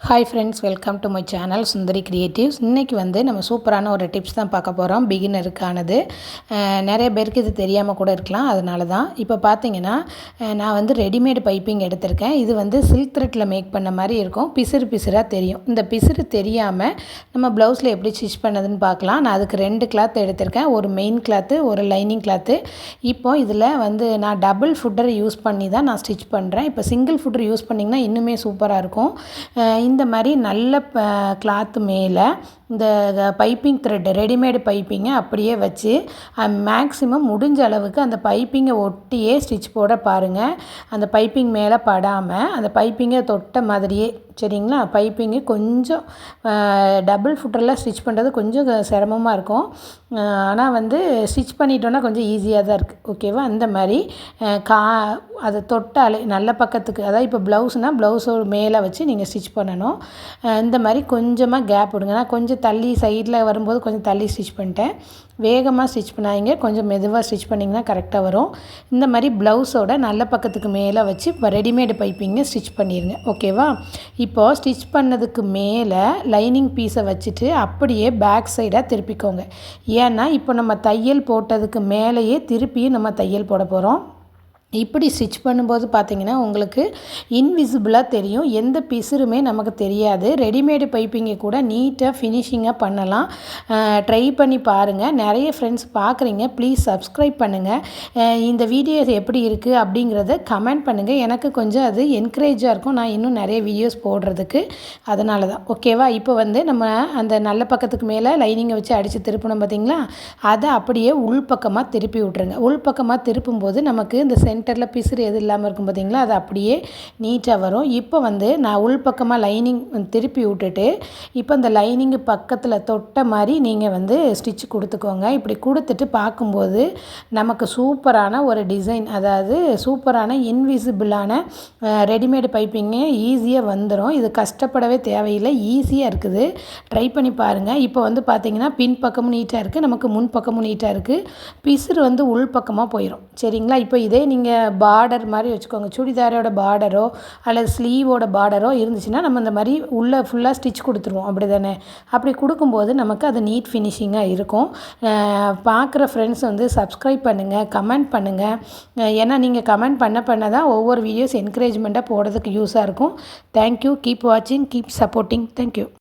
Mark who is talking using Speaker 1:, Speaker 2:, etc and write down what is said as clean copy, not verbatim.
Speaker 1: Hi friends, welcome to my channel Sundari creatives. இன்றைக்கி நம்ம சூப்பரான ஒரு டிப்ஸ் தான் பார்க்க போகிறோம். பிகினருக்கானது. நிறைய பேருக்கு இது தெரியாமல் கூட இருக்கலாம். அதனால தான் இப்போ பார்த்தீங்கன்னா நான் ரெடிமேடு பைப்பிங் எடுத்திருக்கேன். இது சில்க் த்ரெட்டில் மேக் பண்ண மாதிரி இருக்கும். பிசுறு பிசுறாக தெரியும். இந்த பிசுறு தெரியாமல் நம்ம ப்ளவுஸில் எப்படி ஸ்டிச் பண்ணதுன்னு பார்க்கலாம். நான் அதுக்கு 2 கிளாத் எடுத்திருக்கேன். ஒரு மெயின் கிளாத்து, ஒரு லைனிங் கிளாத்து. இப்போ இதில் நான் டபுள் ஃபுட்டரை யூஸ் பண்ணி தான் நான் ஸ்டிச் பண்ணுறேன். இப்போ சிங்கிள் ஃபுட்டர் யூஸ் பண்ணிங்கன்னா இன்னுமே சூப்பராக இருக்கும். இந்த மாதிரி நல்ல கிளாத்து மேலே இந்த பைப்பிங் த்ரெட் ரெடிமேடு பைப்பிங்கை அப்படியே வச்சு மேக்ஸிமம் முடிஞ்ச அளவுக்கு அந்த பைப்பிங்கை ஒட்டியே ஸ்டிச் போட பாருங்கள். அந்த பைப்பிங் மேலே படாமல் அந்த பைப்பிங்கை தொட்ட மாதிரியே, சரிங்களா? பைப்பிங்கு கொஞ்சம் டபுள் ஃபுட்டரில் ஸ்டிச் பண்ணுறது கொஞ்சம் சிரமமாக இருக்கும். ஆனால் ஸ்டிச் பண்ணிட்டோன்னா கொஞ்சம் ஈஸியாக தான் இருக்குது. ஓகேவா? அந்த மாதிரி அதை தொட்டாலே நல்ல பக்கத்துக்கு, அதாவது இப்போ ப்ளவுஸ்னால் ப்ளவுஸோட மேலே வச்சு நீங்கள் ஸ்டிச் பண்ணணும். இந்த மாதிரி கொஞ்சமாக கேப் விடுங்க. நான் கொஞ்சம் தள்ளி சைடில் வரும்போது கொஞ்சம் தள்ளி ஸ்டிச் பண்ணிட்டேன். வேகமாக ஸ்டிச் பண்ணாதீங்க, கொஞ்சம் மெதுவாக ஸ்டிச் பண்ணிங்கன்னா கரெக்டாக வரும். இந்த மாதிரி ப்ளவுஸோட நல்ல பக்கத்துக்கு மேலே வச்சு இப்போ ரெடிமேடு பைப்பிங்கை ஸ்டிச் பண்ணிடுங்க. ஓகேவா? இப்போது ஸ்டிச் பண்ணதுக்கு மேலே லைனிங் பீஸை வச்சுட்டு அப்படியே பேக் சைடாக திருப்பிக்கோங்க. ஏன்னா இப்போ நம்ம தையல் போட்டதுக்கு மேலேயே திருப்பியும் நம்ம தையல் போட போகிறோம். இப்படி ஸ்டிச் பண்ணும்போது பார்த்திங்கன்னா உங்களுக்கு இன்விசிபிளாக தெரியும். எந்த பிசுறுமே நமக்கு தெரியாது. ரெடிமேடு பைப்பிங்கை கூட நீட்டாக ஃபினிஷிங்காக பண்ணலாம். ட்ரை பண்ணி பாருங்கள். நிறைய ஃப்ரெண்ட்ஸ் பார்க்குறீங்க, ப்ளீஸ் சப்ஸ்கிரைப் பண்ணுங்கள். இந்த வீடியோஸ் எப்படி இருக்குது அப்படிங்கிறத கமெண்ட் பண்ணுங்கள். எனக்கு கொஞ்சம் அது என்கரேஜாக இருக்கும், நான் இன்னும் நிறைய வீடியோஸ் போடுறதுக்கு. அதனால தான். ஓகேவா? இப்போ நம்ம அந்த நல்ல பக்கத்துக்கு மேலே லைனிங்கை வச்சு அடித்து திருப்பணும் பார்த்திங்களா? அதை அப்படியே உள்பக்கமாக திருப்பி விட்ருங்க. உள்பக்கமாக திருப்பும்போது நமக்கு இந்த சென்டரில் பிசுறு எது இல்லாமல் இருக்கும் பார்த்திங்களா? அது அப்படியே நீட்டாக வரும். இப்போ நான் உள்பக்கமாக லைனிங் திருப்பி விட்டுட்டு இப்போ இந்த லைனிங்கு பக்கத்தில் தொட்ட மாதிரி நீங்கள் ஸ்டிச் கொடுத்துக்கோங்க. இப்படி கொடுத்துட்டு பார்க்கும்போது நமக்கு சூப்பரான ஒரு டிசைன், அதாவது சூப்பரான இன்விசிபிளான ரெடிமேடு பைப்பிங்கு ஈஸியாக வந்துடும். இது கஷ்டப்படவே தேவையில்லை, ஈஸியாக இருக்குது. ட்ரை பண்ணி பாருங்கள். இப்போ பார்த்திங்கன்னா பின்பக்கமும் நீட்டாக இருக்குது, நமக்கு முன்பக்கமும் நீட்டாக இருக்குது. பிசுறு உள்பக்கமாக போயிடும். சரிங்களா? இப்போ இதே நீங்கள் பார்டர் மாதிரி வச்சுக்கோங்க. சுடிதாரோட பார்டரோ அல்லது ஸ்லீவோட பார்டரோ இருந்துச்சுன்னா நம்ம இந்த மாதிரி உள்ளே ஃபுல்லாக ஸ்டிச் கொடுத்துருவோம். அப்படி தானே? அப்படி கொடுக்கும்போது நமக்கு அது நீட் ஃபினிஷிங்காக இருக்கும். பார்க்குற ஃப்ரெண்ட்ஸ் சப்ஸ்கிரைப் பண்ணுங்கள், கமெண்ட் பண்ணுங்கள். ஏன்னா நீங்கள் கமெண்ட் பண்ண தான் ஒவ்வொரு வீடியோஸ் என்கரேஜ்மெண்ட்டாக போடுறதுக்கு யூஸாக இருக்கும். தேங்க்யூ. கீப் வாட்சிங், கீப் சப்போர்ட்டிங். தேங்க்யூ.